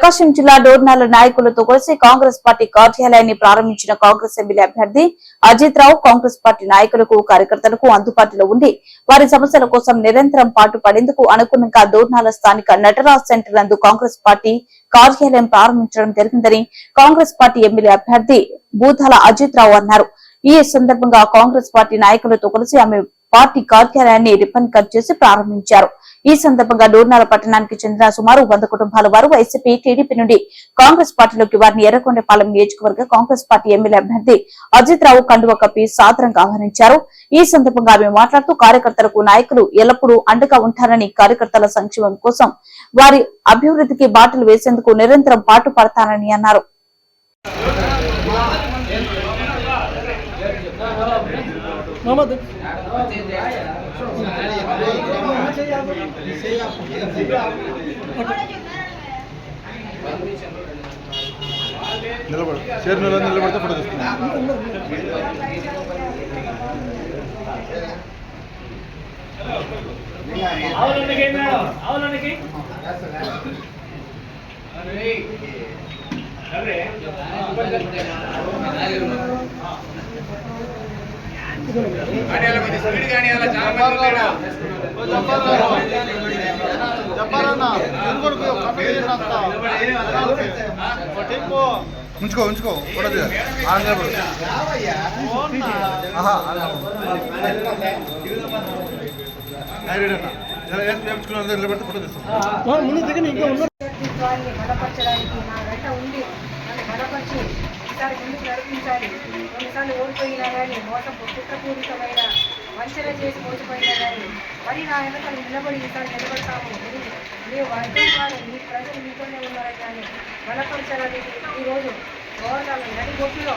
ప్రకాశం జిల్లా డోర్నాల నాయకులతో కలిసి కాంగ్రెస్ పార్టీ కార్యాలయాన్ని ప్రారంభించిన కాంగ్రెస్ ఎమ్మెల్యే అభ్యర్థి అజిత్ రావు కాంగ్రెస్ పార్టీ నాయకులకు కార్యకర్తలకు అందుబాటులో ఉండి వారి సమస్యల కోసం నిరంతరం పాటుపడేందుకు అనుగుణంగా డోర్నాల స్థానిక నటరాజ్ సెంటర్ నందు కాంగ్రెస్ పార్టీ కార్యాలయం ప్రారంభించడం జరిగిందని కాంగ్రెస్ పార్టీ ఎమ్మెల్యే అభ్యర్థి బూదాల అజిత్ రావు అన్నారు. ఈ సందర్భంగా కాంగ్రెస్ పార్టీ నాయకులతో కలిసి ఆమె పార్టీ కార్యాలయాన్ని రిబ్బన్ కట్ చేసి ప్రారంభించారు. ఈ సందర్భంగా డోర్నాల పట్టణానికి చెందిన సుమారు 100 కుటుంబాల వారు వైసీపీ, టీడీపీ నుండి కాంగ్రెస్ పార్టీలోకి వారిని ఎర్రగొండపాలెం నియోజకవర్గ కాంగ్రెస్ పార్టీ ఎమ్మెల్యే అభ్యర్థి అజిత్ రావు కండువ కప్పి సాదరంగా ఆహ్వానించారు. ఈ సందర్భంగా ఆమె మాట్లాడుతూ కార్యకర్తలకు నాయకులు ఎల్లప్పుడూ అండగా ఉంటారని, కార్యకర్తల సంక్షేమం కోసం వారి అభివృద్ధికి బాటలు వేసేందుకు నిరంతరం పాటుపడతానని అన్నారు. నిలబడు చైర్ నిలబడితే ఫోటో తీసుకుంటాం. ఉంచుకో ఫోటో నిలబడితే ఫోటో తీస్తాం. బలపరచడానికి నా వెంట ఉండి నన్ను బలపరిచి ఈసారి ముందుకు నడిపించాలి. కొన్నిసార్లు ఓడిపోయినా కానీ మోసం కుట్రపూరితమైన వంచన చేసి మోసపోయినా కానీ మరి నా వెనకాల నిలబడి ఈసారి నిలబడతాము. మీరు వర్గం వారు మీ ప్రజలు మీతోనే ఉన్నారని కానీ బలపరచాలని ఈరోజు గవర్నర్ నడిగొట్టులో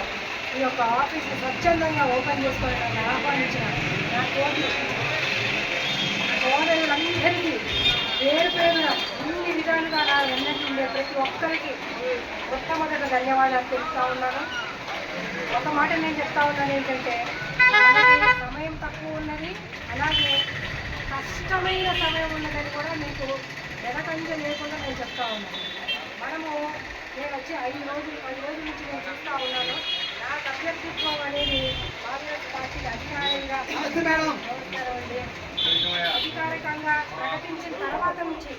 ఈ యొక్క ఆఫీస్ని స్వచ్ఛందంగా ఓపెన్ చేసుకొని నన్ను ఆహ్వానించిన నా తోటి సోదరులందరికీ పేరు పేరున అన్ని విధాలుగా నా వెన్నట్టు ఉండే ప్రతి ఒక్కరికి మొట్టమొదట ధన్యవాదాలు తెలుపుతా ఉన్నాను. ఒక మాట నేను చెప్తా ఉన్నాను ఏంటంటే, సమయం తక్కువ ఉన్నది, అలాగే కష్టమైన సమయం ఉన్నదని కూడా మీకు వెనకంజ లేకుండా నేను చెప్తా ఉన్నాను. నేను వచ్చి 5 రోజులు 10 రోజుల నుంచి నేను చూస్తూ ఉన్నాను. నాకు అభ్యర్థిత్వం అనేది కాంగ్రెస్ పార్టీకి అధికారికంగా ప్రకటించిన తర్వాత నుంచి